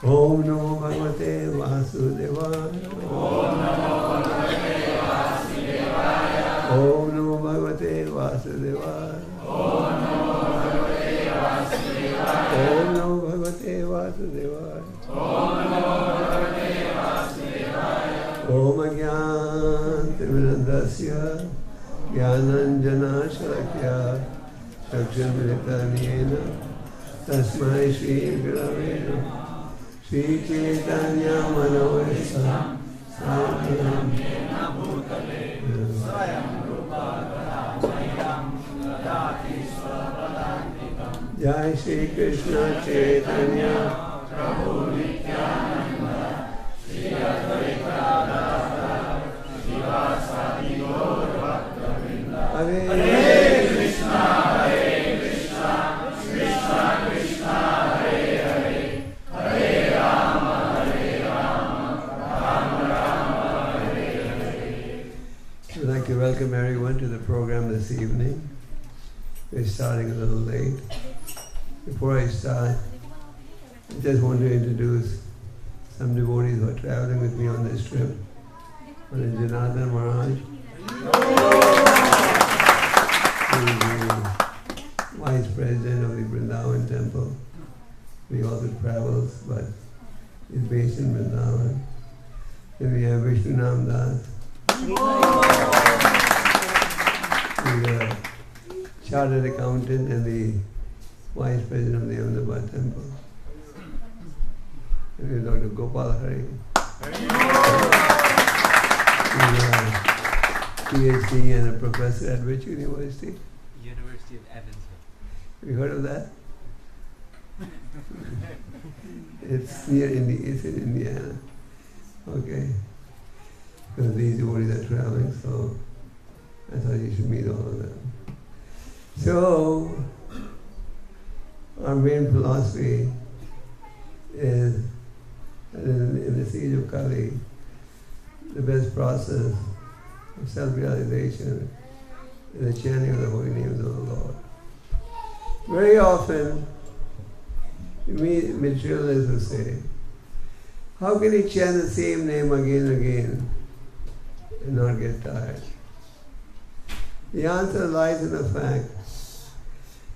Om Namo Bhagavate Vasudevaya. Om Namo Bhagavate Vasudevaya. Om Namo Bhagavate Vasudevaya. Om Ajnana-timirandasya Jnananjana Shalakya Chakshurmilitanena Tasmai Shri Gurave Namaha. Shri Chaitanya Manoyasa Satyam Yena Bhutale Swayam Rupa Kadayam Dadati Swapadantikam. Jai Shri Krishna Chaitanya Prabhu Nityananda Shri Advaita Gadadhar Srivasadi Gaur Bhakta-vrinda. Hare Krishna Hare Krishna Krishna Krishna Hare Hare Hare Rama Hare Rama Rama Rama Hare Hare. I'd like to welcome everyone to the program this evening. We're starting a little late. Before I start, I just want to introduce some devotees who are traveling with me on this trip. One is Janardhan Maharaj, who is the Vice President of the Vrindavan Temple. He also travels, but he's based in Vrindavan. Then we have Vishnu Namdas. He's a chartered accountant and the Vice President of the Ahmedabad Temple. And we have Dr. Gopal Hari. He's a PhD and a professor at which university? University of Evansville. Have you heard of that? It's near it's in Indiana. Okay. Because these devotees are traveling, so I thought you should meet all of them. So, our main philosophy is that in this age of Kali, the best process of self-realization is the chanting of the holy names of the Lord. Very often, materialists will say, how can he chant the same name again and again and not get tired? The answer lies in the fact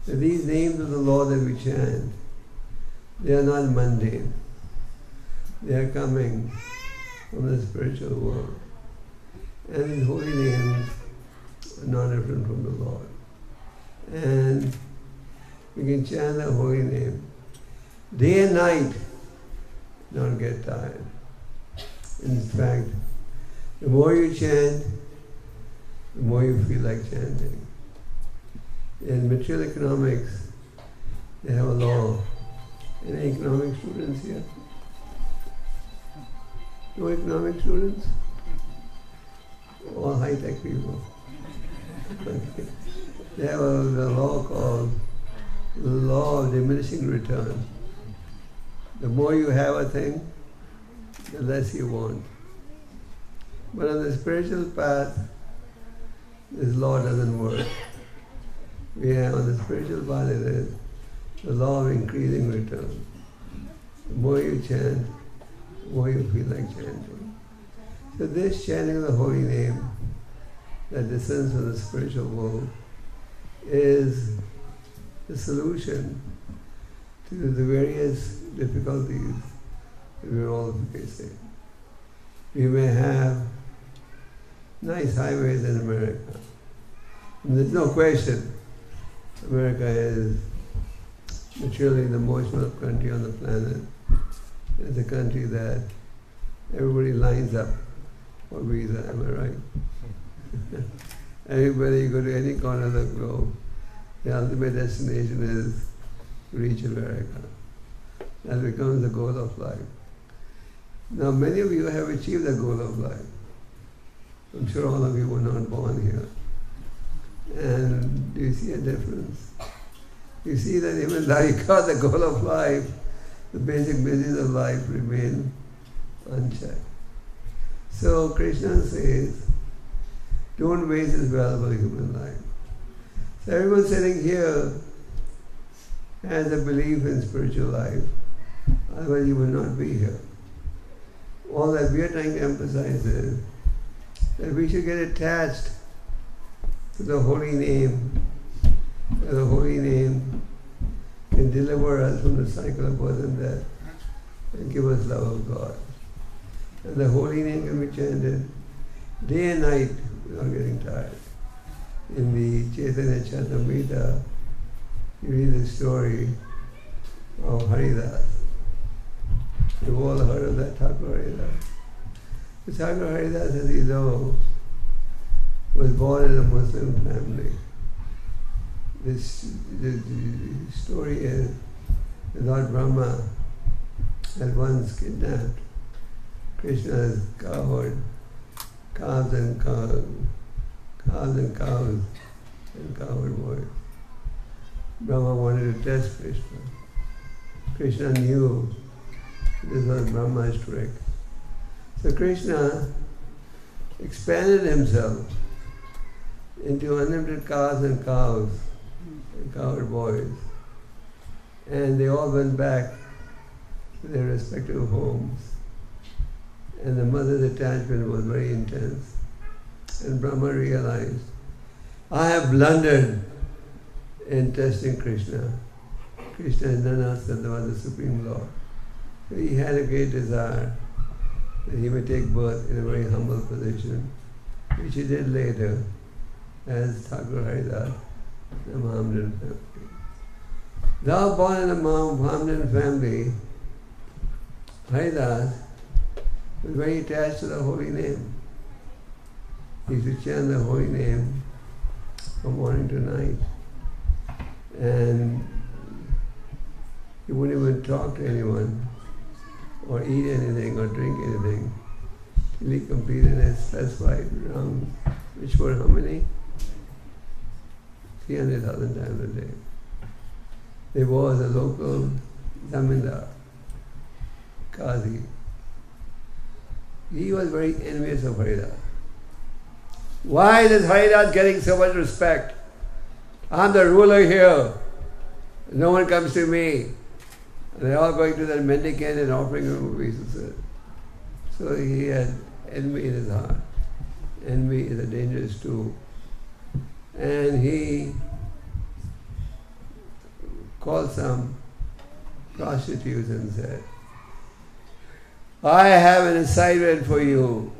that these names of the Lord that we chant, they are not mundane. They are coming from the spiritual world. And these holy names are not different from the Lord. And we can chant the holy name day and night, not get tired. In fact, the more you chant, the more you feel like chanting. In material economics, they have a law. Any economic students here? No economic students? All high-tech people. Okay. They have a law called the law of diminishing return. The more you have a thing, the less you want. But on the spiritual path, this law doesn't work. We have on the spiritual path it is the law of increasing return. The more you chant, the more you feel like chanting. So this chanting of the holy name that descends from the spiritual world is the solution to the various difficulties that we're all facing. We may have nice highways in America. And there's no question America is materially the most developed country on the planet. It's a country that everybody lines up for visa, am I right? Everybody, you go to any corner of the globe, the ultimate destination is to reach America. That becomes the goal of life. Now many of you have achieved the goal of life. I'm sure all of you were not born here. And do you see a difference? You see that even though you got the goal of life, the basic business of life remain unchecked. So Krishna says, don't waste this valuable human life. So everyone sitting here has a belief in spiritual life, Otherwise you will not be here. All that we are trying to emphasize is that we should get attached to the holy name. The holy name can deliver us from the cycle of birth and death and give us love of God. And the holy name can be chanted day and night without getting tired. In the Chaitanya Charitamrita, you read the story of Haridas. You've all heard of that Thakur Haridas. The Thakur Haridas, as you know, was born in a Muslim family. The story is that Lord Brahma had once kidnapped Krishna's calves and cowherd boys. Brahma wanted to test Krishna. Krishna knew this was Brahma's trick. So Krishna expanded himself into unlimited calves and cowherd boys. And they all went back to their respective homes. And the mother's attachment was very intense. And Brahma realized, I have blundered in testing Krishna. Krishna is none else than the Supreme Lord. So he had a great desire that he may take birth in a very humble position, which he did later as Thakur Haridas, the Mohammedan family. Thou born in a Mohammedan family, Haridas was very attached to the holy name. He used to chant the holy name from morning to night. And he wouldn't even talk to anyone or eat anything or drink anything till he completed his specified rounds, which were how many? 300,000 times a day. There was a local zamindar, Qazi. He was very envious of Haridas. Why is Haridas getting so much respect? I'm the ruler here. No one comes to me. And they're all going to that mendicant and offering him obeisances. So he had envy in his heart. Envy is a dangerous tool. And he called some prostitutes and said, I have an assignment for you.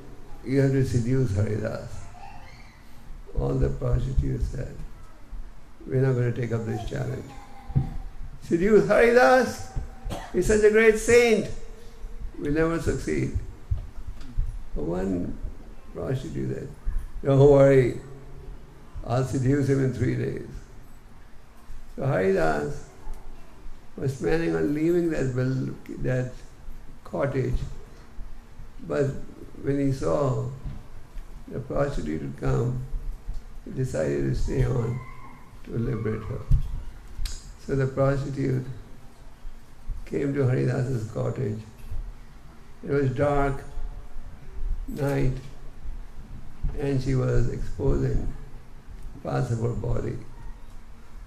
You have to seduce Haridas. All the prostitutes said, we're not going to take up this challenge. Seduce Haridas? He's such a great saint. We'll never succeed. But one prostitute said, don't worry, I'll seduce him in 3 days. So Haridas was planning on leaving that cottage. But when he saw the prostitute would come, he decided to stay on to liberate her. So the prostitute came to Haridas's cottage. It was dark, night, and she was exposing parts of her body.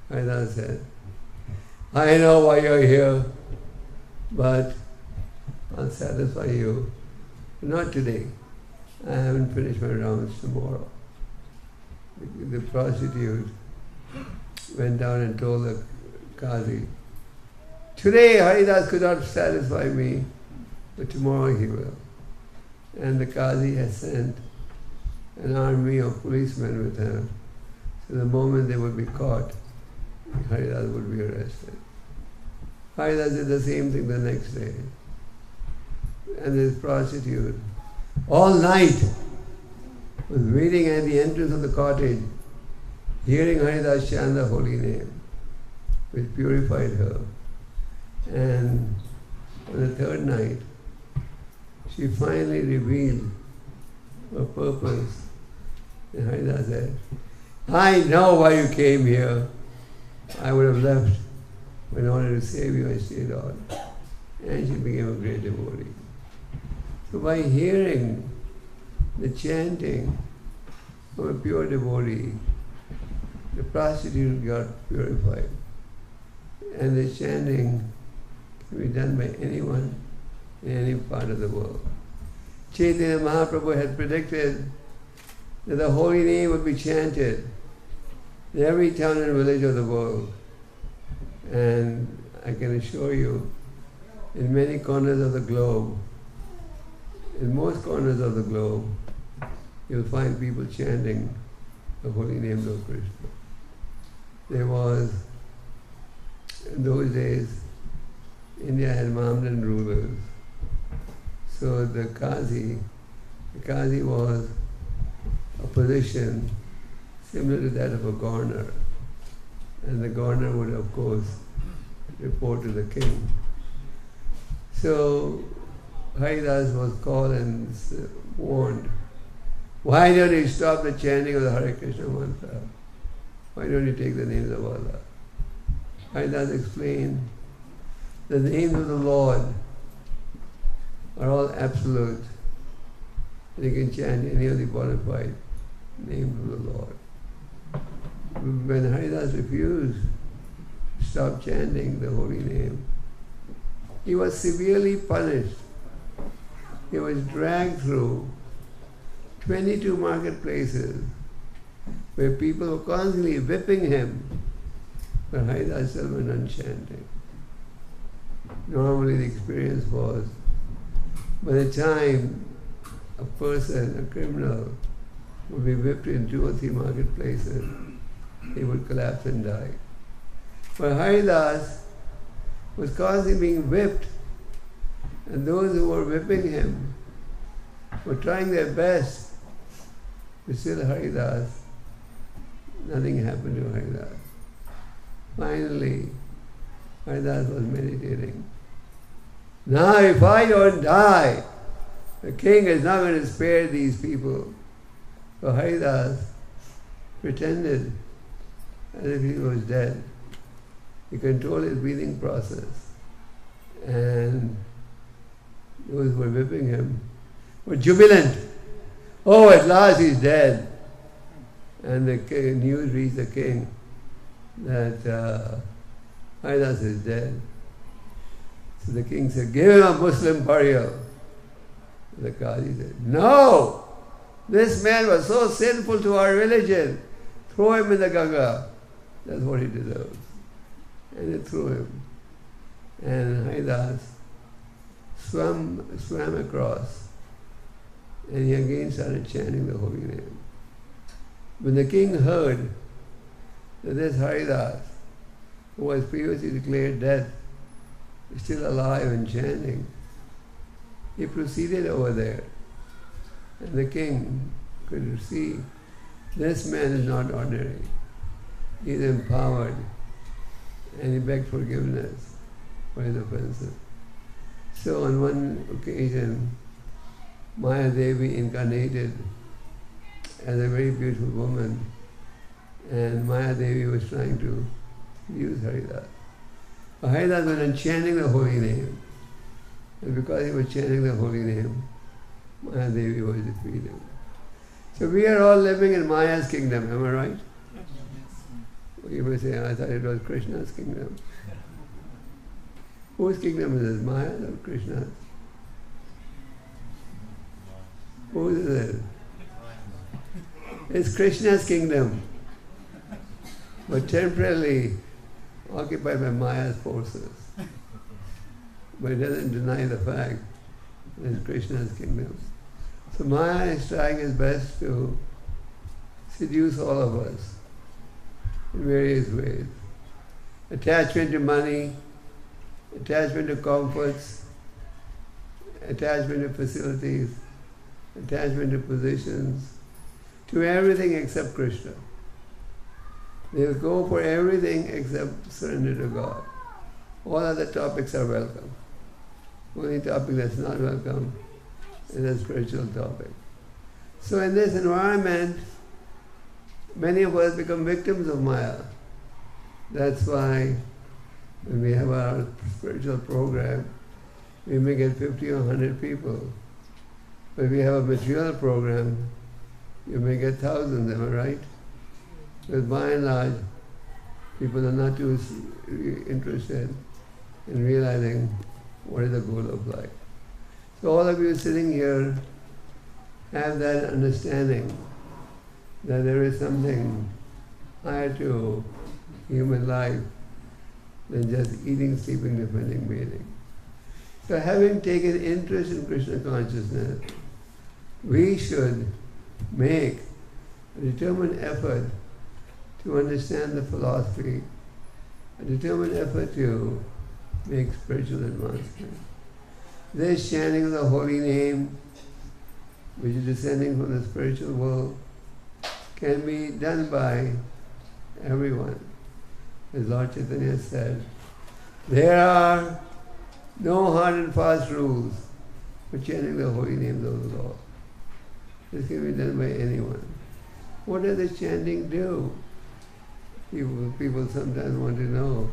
Haridas said, I know why you're here, but I'll satisfy you. Not today. I haven't finished my rounds tomorrow. The prostitute went down and told the Qazi, today Haridas could not satisfy me, but tomorrow he will. And the Qazi has sent an army of policemen with him. So the moment they would be caught, Haridas would be arrested. Haridas did the same thing the next day. And this prostitute, all night, was waiting at the entrance of the cottage, hearing Haridas chant the holy name, which purified her. And on the third night, she finally revealed her purpose. And Haridas said, I know why you came here. I would have left, but in order to save you, I stayed on. And she became a great devotee. So by hearing the chanting of a pure devotee, the prostitute got purified. And the chanting can be done by anyone in any part of the world. Chaitanya Mahaprabhu had predicted that the holy name would be chanted in every town and village of the world. And I can assure you, in many corners of the globe, in most corners of the globe, you'll find people chanting the holy name of Krishna. There was, in those days, India had Mohammedan rulers. So the Qazi was a position similar to that of a governor. And the governor would, of course, report to the king. So Haridas was called and warned, why don't you stop the chanting of the Hare Krishna mantra? Why don't you take the names of Allah? Haridas explained that the names of the Lord are all absolute. And you can chant any of the purified names of the Lord. When Haridas refused to stop chanting the holy name, he was severely punished. He was dragged through 22 marketplaces where people were constantly whipping him, but Haridas still went on chanting. Normally the experience was, by the time a person, a criminal, would be whipped in 2 or 3 marketplaces, he would collapse and die. But Haridas was constantly being whipped, and those who were whipping him were trying their best, but still Haridas, nothing happened to Haridas. Finally, Haridas was meditating. Now if I don't die, the king is not going to spare these people. So Haridas pretended as if he was dead. He controlled his breathing process. And those who were whipping him were jubilant. Oh, at last he's dead. And the news reached the king that Haridas is dead. So the king said, give him a Muslim burial. The Qazi said, no! This man was so sinful to our religion. Throw him in the Ganga. That's what he deserves. And they threw him. And Haridas swam across. And he again started chanting the holy name. When the king heard that this Haridas, who was previously declared dead, is still alive and chanting, he proceeded over there. And the king could see this man is not ordinary. He is empowered. And he begged forgiveness for his offenses. So on one occasion, Maya Devi incarnated as a very beautiful woman, and Maya Devi was trying to use Haridas. But Haridas went on chanting the holy name. And because he was chanting the holy name, Maya Devi was defeated. So we are all living in Maya's kingdom, am I right? You may say, I thought it was Krishna's kingdom. Whose kingdom is this, Maya's or Krishna's? Whose is it? It's Krishna's kingdom, but temporarily occupied by Maya's forces. But it doesn't deny the fact that it's Krishna's kingdom. So Maya is trying his best to seduce all of us in various ways. Attachment to money, attachment to comforts, attachment to facilities, attachment to positions, to everything except Krishna. They will go for everything except surrender to God. All other topics are welcome. Only topic that's not welcome is a spiritual topic. So in this environment, many of us become victims of Maya. That's why when we have our spiritual program, we may get 50 or 100 people. But if we have a material program, you may get thousands, am I right? Because by and large, people are not too interested in realizing what is the goal of life. So all of you sitting here have that understanding that there is something higher to human life than just eating, sleeping, defending, bathing. So having taken interest in Krishna consciousness, we should make a determined effort to understand the philosophy, a determined effort to make spiritual advancement. This chanting of the holy name, which is descending from the spiritual world, can be done by everyone. As Lord Chaitanya said, there are no hard and fast rules for chanting the holy names of the Lord. This can be done by anyone. What does the chanting do? People sometimes want to know,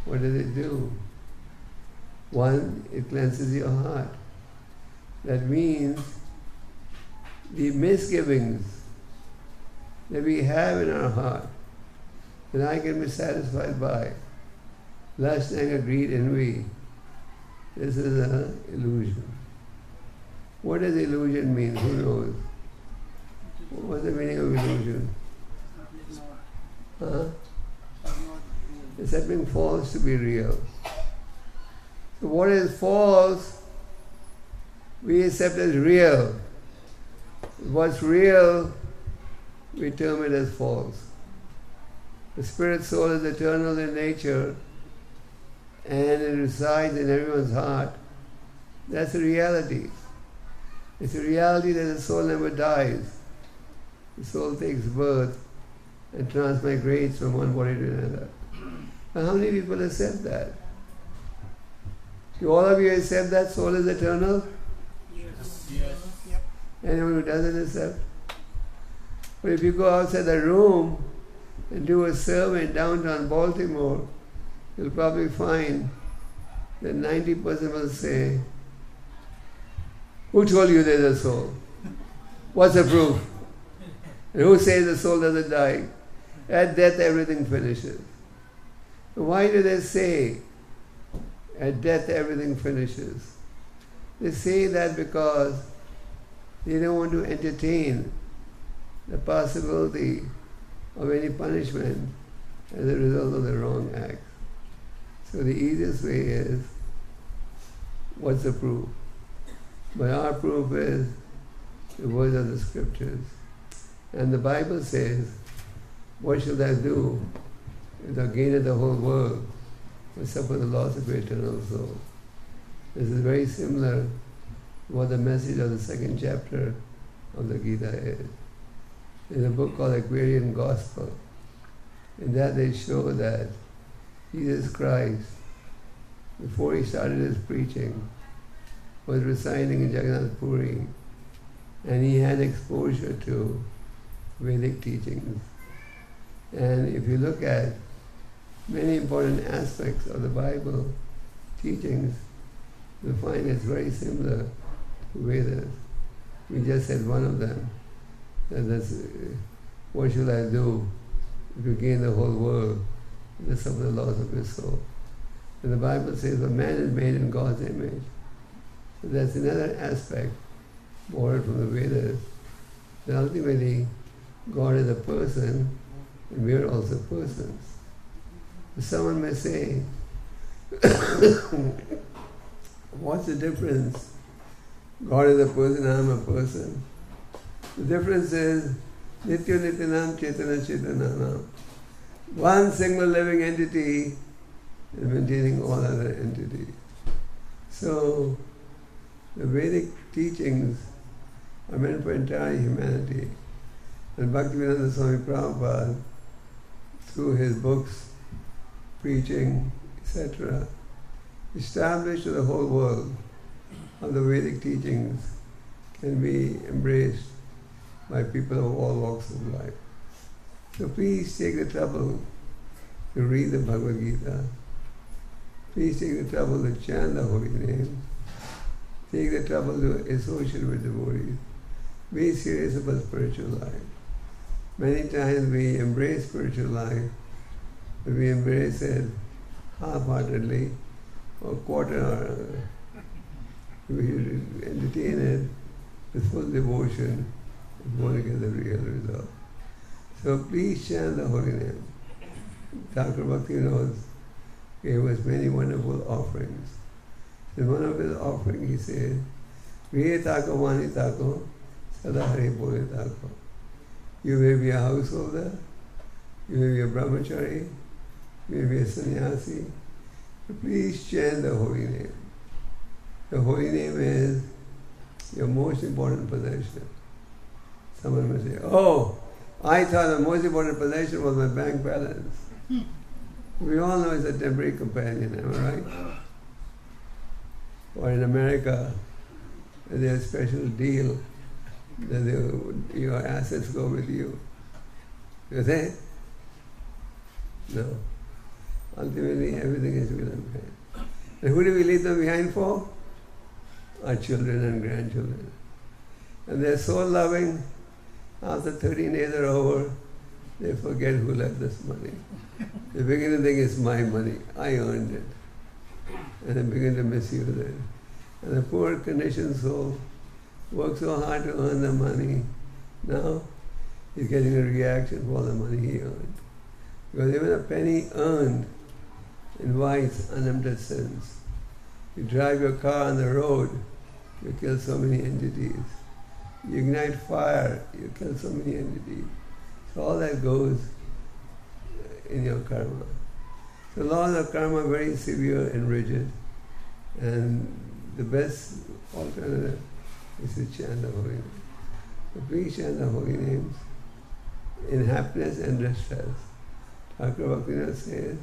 what does it do? One, it cleanses your heart. That means the misgivings that we have in our heart, that I can be satisfied by, lust, anger, greed, envy, this is an illusion. What does illusion mean? Who knows? What's the meaning of illusion? Accepting false to be real. So what is false, we accept as real. What's real, we term it as false. The spirit soul is eternal in nature and it resides in everyone's heart. That's a reality. It's a reality that the soul never dies. The soul takes birth and transmigrates from one body to another. Now, how many people accept that? Do all of you accept that soul is eternal? Yes. Yep. Anyone who doesn't accept? But if you go outside the room and do a survey in downtown Baltimore, you'll probably find that 90% will say, who told you there's a soul? What's the proof? And who says the soul doesn't die? At death everything finishes. Why do they say at death everything finishes? They say that because they don't want to entertain the possibility of any punishment as a result of the wrong act. So the easiest way is, what's the proof? But our proof is the words of the scriptures. And the Bible says, what shall I do if thou gainest the whole world but suffer the loss of your eternal soul? This is very similar to what the message of the second chapter of the Gita is. There's a book called Aquarian Gospel. In that they show that Jesus Christ, before he started his preaching, was residing in Jagannath Puri, and he had exposure to Vedic teachings. And if you look at many important aspects of the Bible teachings, you'll find it's very similar to Vedas. We just said one of them, that's what shall I do if you gain the whole world and suffer the loss of your soul? And the Bible says, a man is made in God's image. So that's another aspect borrowed from the Vedas. That ultimately, God is a person, and we are also persons. Someone may say, what's the difference? God is a person, I am a person. The difference is, Nitya Nityanam Chetana Chetananam. One single living entity is maintaining all other entities. So, the Vedic teachings are meant for entire humanity. And Bhaktivedanta Swami Prabhupada, through his books, preaching, etc., established to the whole world how the Vedic teachings can be embraced by people of all walks of life. So please take the trouble to read the Bhagavad Gita. Please take the trouble to chant the holy names. Take the trouble to associate with devotees. Be serious about spiritual life. Many times we embrace spiritual life, but we embrace it half-heartedly or quarter hour. If you entertain it with full devotion, you want to get the real result. So please chant the holy name. Thakur Bhakti knows gave us many wonderful offerings. In one of his offerings he said, Vihe Tako Mani Tako, Sada Hare Bole Tako. You may be a householder, you may be a brahmachari, you may be a sannyasi, but please chant the holy name. The holy name is your most important possession. Someone may say, oh, I thought the most important possession was my bank balance. We all know it's a temporary companion, am I right? Or in America, there's a special deal that your assets go with you. You say? No. Ultimately, everything is with them behind. And who do we leave them behind for? Our children and grandchildren. And they're so loving, after 13 days are over, they forget who left this money. They begin to think it's my money, I earned it. And they begin to misuse it. And the poor conditioned soul works so hard to earn the money. Now he's getting a reaction for all the money he earned. Because even a penny earned invites unemptied sins. You drive your car on the road, you kill so many entities. You ignite fire, you kill so many entities. So all that goes in your karma. The laws of karma are very severe and rigid, and the best alternative is to chant the holy name. So please chant the holy names in happiness and distress. Thakur Bhaktivinoda says,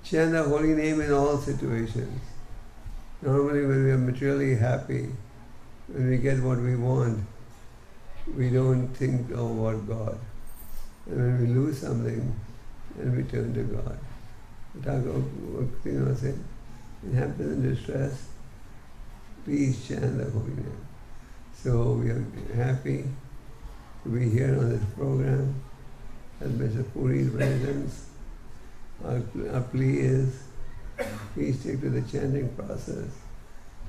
chant the holy name in all situations. Normally when we are materially happy, when we get what we want, we don't think about God. And when we lose something, then we turn to God. Thakur Bhaktivinoda said, in happiness and distress, please chant the holy name. So we are happy to be here on this program at Mr. Puri's residence. Our plea is, please stick to the chanting process.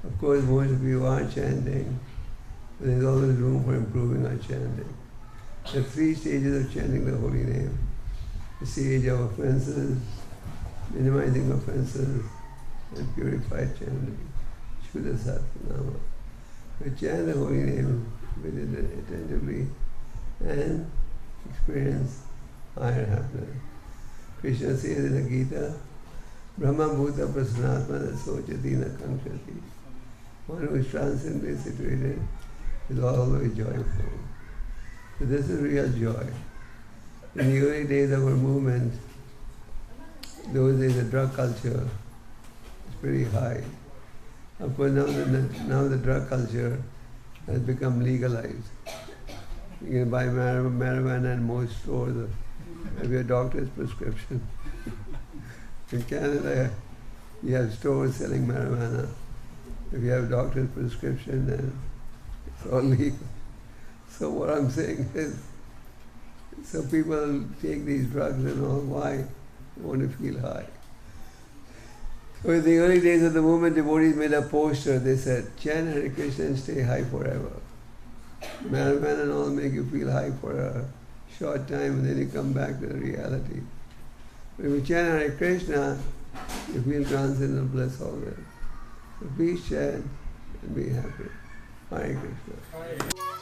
Of course, most of you are chanting, but there's always room for improving our chanting. There are 3 stages of chanting the holy name. The stage of offenses, minimizing offenses, and purified chanting. Shuddha Sahasranama. We chant the holy name attentively and experience higher happiness. Krishna says in the Gita, Brahma Bhuta Prasannatma Sochati Na Kankshati. One who is transcendently situated is always joyful. So this is real joy. In the early days of our movement, those days the drug culture was pretty high. Of course now the drug culture has become legalized. You can buy marijuana in most stores if you have a doctor's prescription. In Canada, you have stores selling marijuana. If you have a doctor's prescription, then it's all legal. So what I'm saying is, so people take these drugs and all, why? They want to feel high. So in the early days of the movement, devotees made a poster. They said, chant Hare Krishna and stay high forever. Marijuana and all make you feel high for a short time and then you come back to the reality. But if you chant Hare Krishna, you feel transcendental bliss always. So please chant and be happy. Hare Krishna.